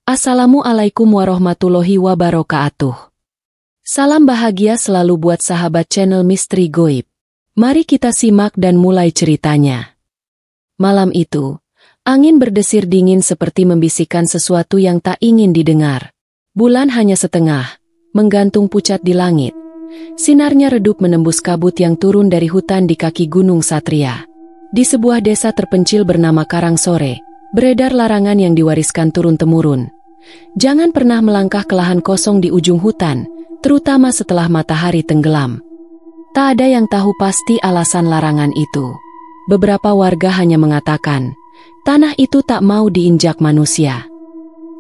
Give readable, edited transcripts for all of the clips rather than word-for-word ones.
Assalamualaikum warahmatullahi wabarakatuh. Salam bahagia selalu buat sahabat channel Misteri Goib. Mari kita simak dan mulai ceritanya. Malam itu, angin berdesir dingin seperti membisikkan sesuatu yang tak ingin didengar. Bulan hanya setengah, menggantung pucat di langit. Sinarnya redup menembus kabut yang turun dari hutan di kaki Gunung Satria. Di sebuah desa terpencil bernama Karangsore, beredar larangan yang diwariskan turun-temurun. Jangan pernah melangkah ke lahan kosong di ujung hutan, terutama setelah matahari tenggelam. Tak ada yang tahu pasti alasan larangan itu. Beberapa warga hanya mengatakan, tanah itu tak mau diinjak manusia.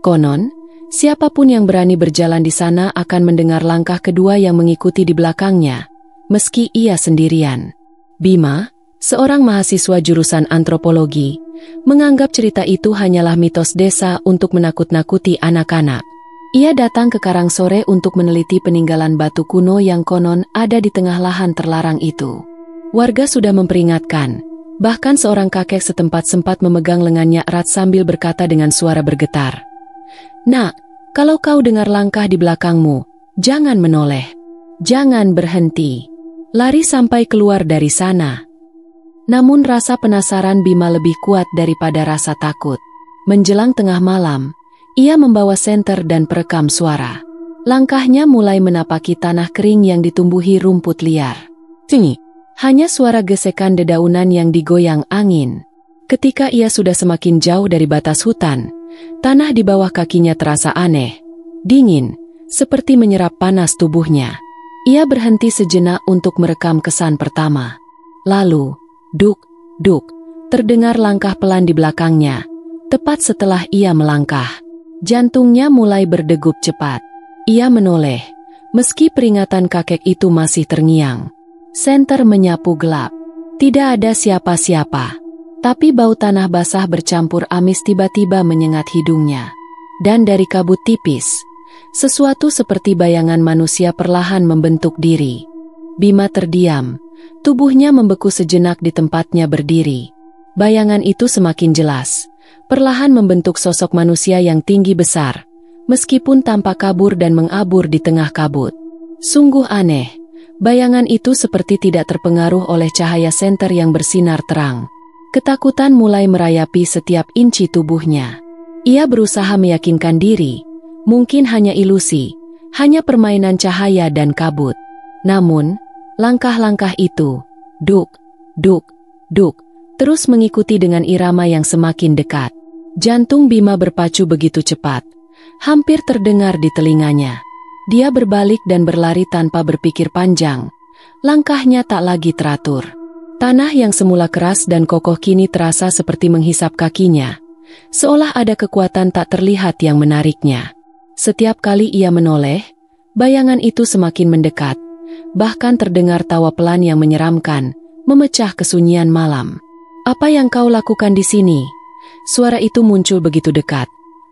Konon, siapapun yang berani berjalan di sana akan mendengar langkah kedua yang mengikuti di belakangnya, meski ia sendirian. Bima, seorang mahasiswa jurusan antropologi, menganggap cerita itu hanyalah mitos desa untuk menakut-nakuti anak-anak. Ia datang ke Karangsore untuk meneliti peninggalan batu kuno yang konon ada di tengah lahan terlarang itu. Warga sudah memperingatkan, bahkan seorang kakek setempat sempat memegang lengannya erat sambil berkata dengan suara bergetar, "Nak, kalau kau dengar langkah di belakangmu, jangan menoleh. Jangan berhenti. Lari sampai keluar dari sana." Namun rasa penasaran Bima lebih kuat daripada rasa takut. Menjelang tengah malam, ia membawa senter dan perekam suara. Langkahnya mulai menapaki tanah kering yang ditumbuhi rumput liar. Tinggi, hanya suara gesekan dedaunan yang digoyang angin. Ketika ia sudah semakin jauh dari batas hutan, tanah di bawah kakinya terasa aneh, dingin, seperti menyerap panas tubuhnya. Ia berhenti sejenak untuk merekam kesan pertama. Lalu, duk, duk, terdengar langkah pelan di belakangnya. Tepat setelah ia melangkah, jantungnya mulai berdegup cepat. Ia menoleh, meski peringatan kakek itu masih terngiang. Senter menyapu gelap. Tidak ada siapa-siapa. Tapi bau tanah basah bercampur amis tiba-tiba menyengat hidungnya. Dan dari kabut tipis, sesuatu seperti bayangan manusia perlahan membentuk diri. Bima terdiam. Tubuhnya membeku sejenak di tempatnya berdiri. Bayangan itu semakin jelas, perlahan membentuk sosok manusia yang tinggi besar, meskipun tampak kabur dan mengabur di tengah kabut. Sungguh aneh, bayangan itu seperti tidak terpengaruh oleh cahaya senter yang bersinar terang. Ketakutan mulai merayapi setiap inci tubuhnya. Ia berusaha meyakinkan diri, mungkin hanya ilusi, hanya permainan cahaya dan kabut. Namun, langkah-langkah itu, duk, duk, duk, terus mengikuti dengan irama yang semakin dekat. Jantung Bima berpacu begitu cepat, hampir terdengar di telinganya. Dia berbalik dan berlari tanpa berpikir panjang. Langkahnya tak lagi teratur. Tanah yang semula keras dan kokoh kini terasa seperti menghisap kakinya, seolah ada kekuatan tak terlihat yang menariknya. Setiap kali ia menoleh, bayangan itu semakin mendekat. Bahkan terdengar tawa pelan yang menyeramkan, memecah kesunyian malam. "Apa yang kau lakukan di sini?" Suara itu muncul begitu dekat,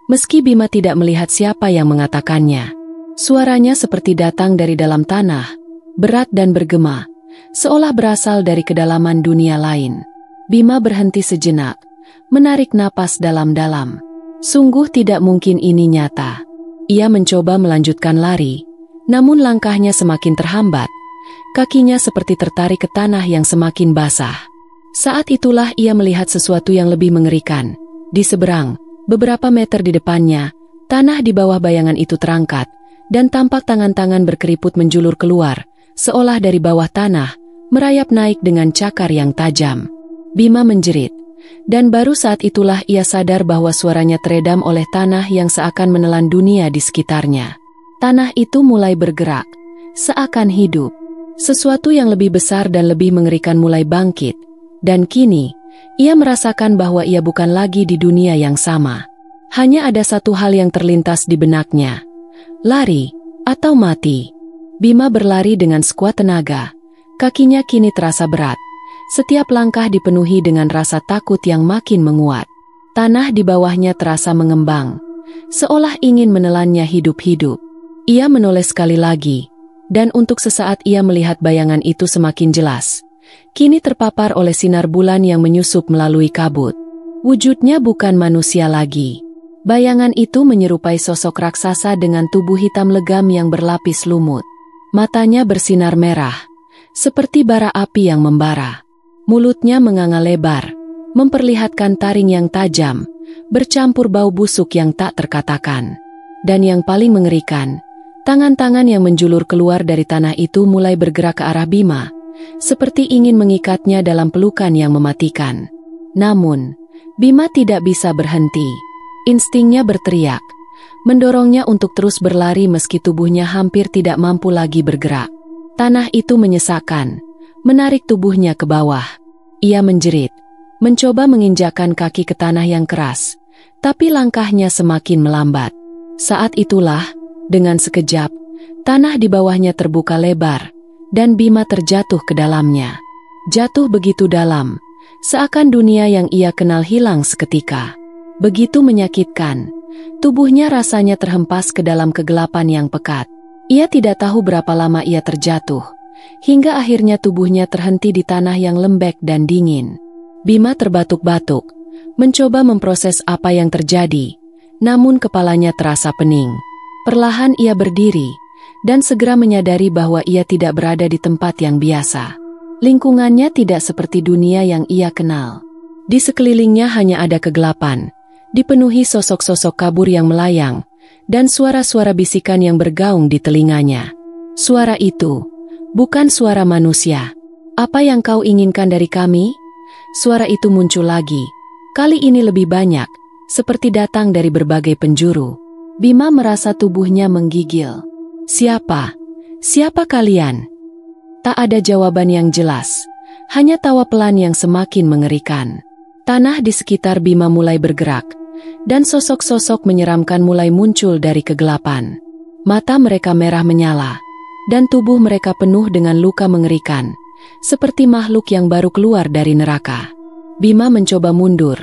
meski Bima tidak melihat siapa yang mengatakannya. Suaranya seperti datang dari dalam tanah, berat dan bergema, seolah berasal dari kedalaman dunia lain. Bima berhenti sejenak, menarik napas dalam-dalam. Sungguh tidak mungkin ini nyata. Ia mencoba melanjutkan lari, namun langkahnya semakin terhambat. Kakinya seperti tertarik ke tanah yang semakin basah. Saat itulah ia melihat sesuatu yang lebih mengerikan. Di seberang, beberapa meter di depannya, tanah di bawah bayangan itu terangkat, dan tampak tangan-tangan berkeriput menjulur keluar, seolah dari bawah tanah, merayap naik dengan cakar yang tajam. Bima menjerit, dan baru saat itulah ia sadar bahwa suaranya teredam oleh tanah yang seakan menelan dunia di sekitarnya. Tanah itu mulai bergerak, seakan hidup. Sesuatu yang lebih besar dan lebih mengerikan mulai bangkit. Dan kini, ia merasakan bahwa ia bukan lagi di dunia yang sama. Hanya ada satu hal yang terlintas di benaknya. Lari, atau mati. Bima berlari dengan sekuat tenaga. Kakinya kini terasa berat. Setiap langkah dipenuhi dengan rasa takut yang makin menguat. Tanah di bawahnya terasa mengembang, seolah ingin menelannya hidup-hidup. Ia menoleh sekali lagi, dan untuk sesaat ia melihat bayangan itu semakin jelas. Kini terpapar oleh sinar bulan yang menyusup melalui kabut. Wujudnya bukan manusia lagi. Bayangan itu menyerupai sosok raksasa dengan tubuh hitam legam yang berlapis lumut. Matanya bersinar merah, seperti bara api yang membara. Mulutnya menganga lebar, memperlihatkan taring yang tajam, bercampur bau busuk yang tak terkatakan. Dan yang paling mengerikan, tangan-tangan yang menjulur keluar dari tanah itu mulai bergerak ke arah Bima, seperti ingin mengikatnya dalam pelukan yang mematikan. Namun, Bima tidak bisa berhenti. Instingnya berteriak, mendorongnya untuk terus berlari meski tubuhnya hampir tidak mampu lagi bergerak. Tanah itu menyesakkan, menarik tubuhnya ke bawah. Ia menjerit, mencoba menginjakkan kaki ke tanah yang keras, tapi langkahnya semakin melambat. Saat itulah, dengan sekejap, tanah di bawahnya terbuka lebar, dan Bima terjatuh ke dalamnya. Jatuh begitu dalam, seakan dunia yang ia kenal hilang seketika. Begitu menyakitkan, tubuhnya rasanya terhempas ke dalam kegelapan yang pekat. Ia tidak tahu berapa lama ia terjatuh, hingga akhirnya tubuhnya terhenti di tanah yang lembek dan dingin. Bima terbatuk-batuk, mencoba memproses apa yang terjadi, namun kepalanya terasa pening. Perlahan ia berdiri, dan segera menyadari bahwa ia tidak berada di tempat yang biasa. Lingkungannya tidak seperti dunia yang ia kenal. Di sekelilingnya hanya ada kegelapan, dipenuhi sosok-sosok kabur yang melayang, dan suara-suara bisikan yang bergaung di telinganya. Suara itu bukan suara manusia. Apa yang kau inginkan dari kami? Suara itu muncul lagi, kali ini lebih banyak, seperti datang dari berbagai penjuru. Bima merasa tubuhnya menggigil. Siapa? Siapa kalian? Tak ada jawaban yang jelas, hanya tawa pelan yang semakin mengerikan. Tanah di sekitar Bima mulai bergerak, dan sosok-sosok menyeramkan mulai muncul dari kegelapan. Mata mereka merah menyala, dan tubuh mereka penuh dengan luka mengerikan, seperti makhluk yang baru keluar dari neraka. Bima mencoba mundur,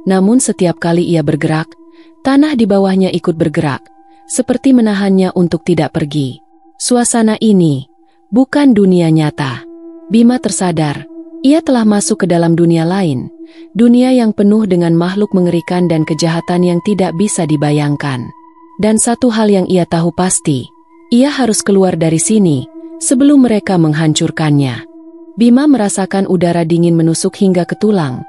namun setiap kali ia bergerak, tanah di bawahnya ikut bergerak, seperti menahannya untuk tidak pergi. Suasana ini bukan dunia nyata. Bima tersadar, ia telah masuk ke dalam dunia lain, dunia yang penuh dengan makhluk mengerikan dan kejahatan yang tidak bisa dibayangkan. Dan satu hal yang ia tahu pasti, ia harus keluar dari sini sebelum mereka menghancurkannya. Bima merasakan udara dingin menusuk hingga ke tulang,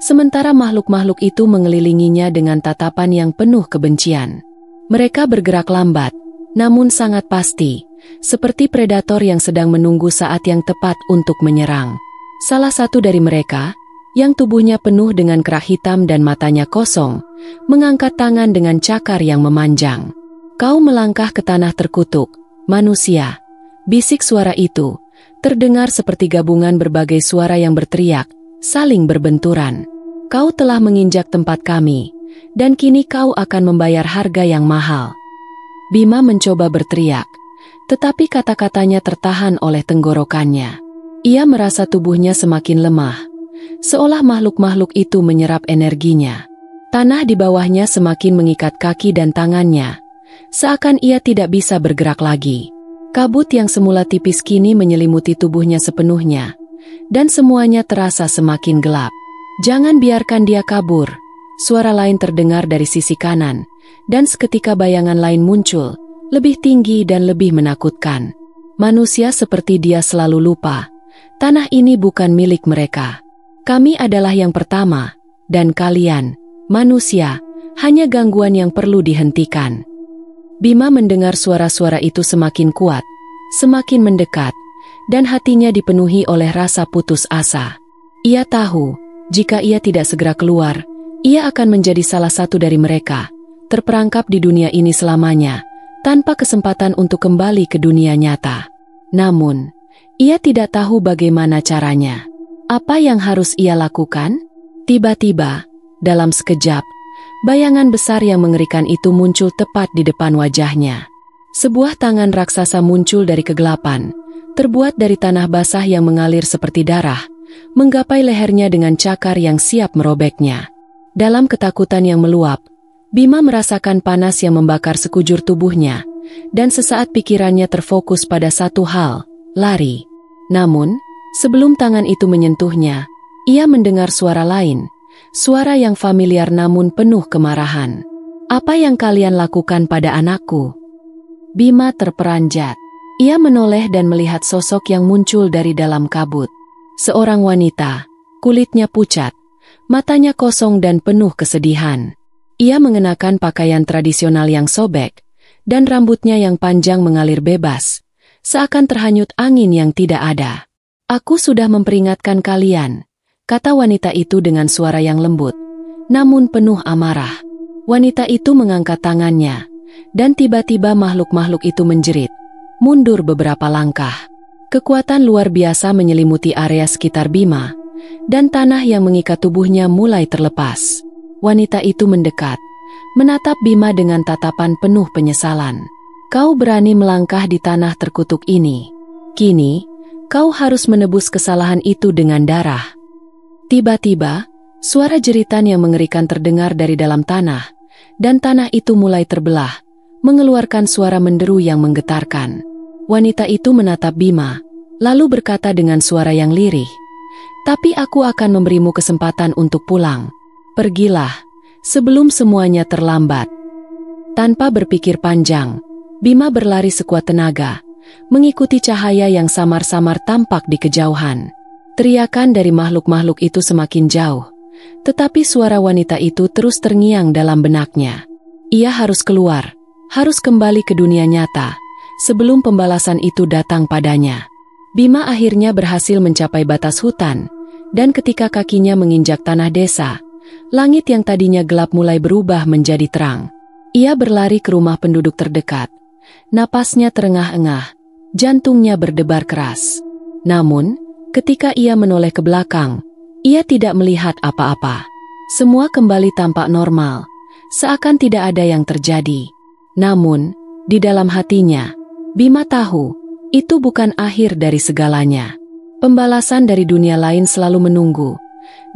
sementara makhluk-makhluk itu mengelilinginya dengan tatapan yang penuh kebencian. Mereka bergerak lambat, namun sangat pasti, seperti predator yang sedang menunggu saat yang tepat untuk menyerang. Salah satu dari mereka, yang tubuhnya penuh dengan kerak hitam dan matanya kosong, mengangkat tangan dengan cakar yang memanjang. Kau melangkah ke tanah terkutuk, manusia. Bisik suara itu, terdengar seperti gabungan berbagai suara yang berteriak, saling berbenturan. Kau telah menginjak tempat kami, dan kini kau akan membayar harga yang mahal. Bima mencoba berteriak, tetapi kata-katanya tertahan oleh tenggorokannya. Ia merasa tubuhnya semakin lemah, seolah makhluk-makhluk itu menyerap energinya. Tanah di bawahnya semakin mengikat kaki dan tangannya, seakan ia tidak bisa bergerak lagi. Kabut yang semula tipis kini menyelimuti tubuhnya sepenuhnya, dan semuanya terasa semakin gelap. Jangan biarkan dia kabur, suara lain terdengar dari sisi kanan, dan seketika bayangan lain muncul, lebih tinggi dan lebih menakutkan. Manusia seperti dia selalu lupa, tanah ini bukan milik mereka. Kami adalah yang pertama, dan kalian, manusia, hanya gangguan yang perlu dihentikan. Bima mendengar suara-suara itu semakin kuat, semakin mendekat, dan hatinya dipenuhi oleh rasa putus asa. Ia tahu, jika ia tidak segera keluar, ia akan menjadi salah satu dari mereka, terperangkap di dunia ini selamanya, tanpa kesempatan untuk kembali ke dunia nyata. Namun, ia tidak tahu bagaimana caranya. Apa yang harus ia lakukan? Tiba-tiba, dalam sekejap, bayangan besar yang mengerikan itu muncul tepat di depan wajahnya. Sebuah tangan raksasa muncul dari kegelapan, terbuat dari tanah basah yang mengalir seperti darah, menggapai lehernya dengan cakar yang siap merobeknya. Dalam ketakutan yang meluap, Bima merasakan panas yang membakar sekujur tubuhnya, dan sesaat pikirannya terfokus pada satu hal, lari. Namun, sebelum tangan itu menyentuhnya, ia mendengar suara lain, suara yang familiar namun penuh kemarahan. Apa yang kalian lakukan pada anakku? Bima terperanjat. Ia menoleh dan melihat sosok yang muncul dari dalam kabut. Seorang wanita, kulitnya pucat, matanya kosong dan penuh kesedihan. Ia mengenakan pakaian tradisional yang sobek, dan rambutnya yang panjang mengalir bebas, seakan terhanyut angin yang tidak ada. Aku sudah memperingatkan kalian, kata wanita itu dengan suara yang lembut, namun penuh amarah. Wanita itu mengangkat tangannya, dan tiba-tiba makhluk-makhluk itu menjerit, mundur beberapa langkah. Kekuatan luar biasa menyelimuti area sekitar Bima, dan tanah yang mengikat tubuhnya mulai terlepas. Wanita itu mendekat, menatap Bima dengan tatapan penuh penyesalan. Kau berani melangkah di tanah terkutuk ini. Kini, kau harus menebus kesalahan itu dengan darah. Tiba-tiba, suara jeritan yang mengerikan terdengar dari dalam tanah, dan tanah itu mulai terbelah, mengeluarkan suara menderu yang menggetarkan. Wanita itu menatap Bima, lalu berkata dengan suara yang lirih, "Tapi aku akan memberimu kesempatan untuk pulang. Pergilah, sebelum semuanya terlambat." Tanpa berpikir panjang, Bima berlari sekuat tenaga, mengikuti cahaya yang samar-samar tampak di kejauhan. Teriakan dari makhluk-makhluk itu semakin jauh, tetapi suara wanita itu terus terngiang dalam benaknya. Ia harus keluar, harus kembali ke dunia nyata, sebelum pembalasan itu datang padanya. Bima akhirnya berhasil mencapai batas hutan, dan ketika kakinya menginjak tanah desa, langit yang tadinya gelap mulai berubah menjadi terang. Ia berlari ke rumah penduduk terdekat. Napasnya terengah-engah, jantungnya berdebar keras. Namun, ketika ia menoleh ke belakang, ia tidak melihat apa-apa. Semua kembali tampak normal, seakan tidak ada yang terjadi. Namun, di dalam hatinya, Bima tahu, itu bukan akhir dari segalanya. Pembalasan dari dunia lain selalu menunggu,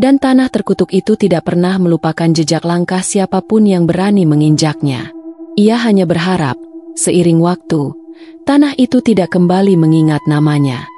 dan tanah terkutuk itu tidak pernah melupakan jejak langkah siapapun yang berani menginjaknya. Ia hanya berharap, seiring waktu, tanah itu tidak kembali mengingat namanya.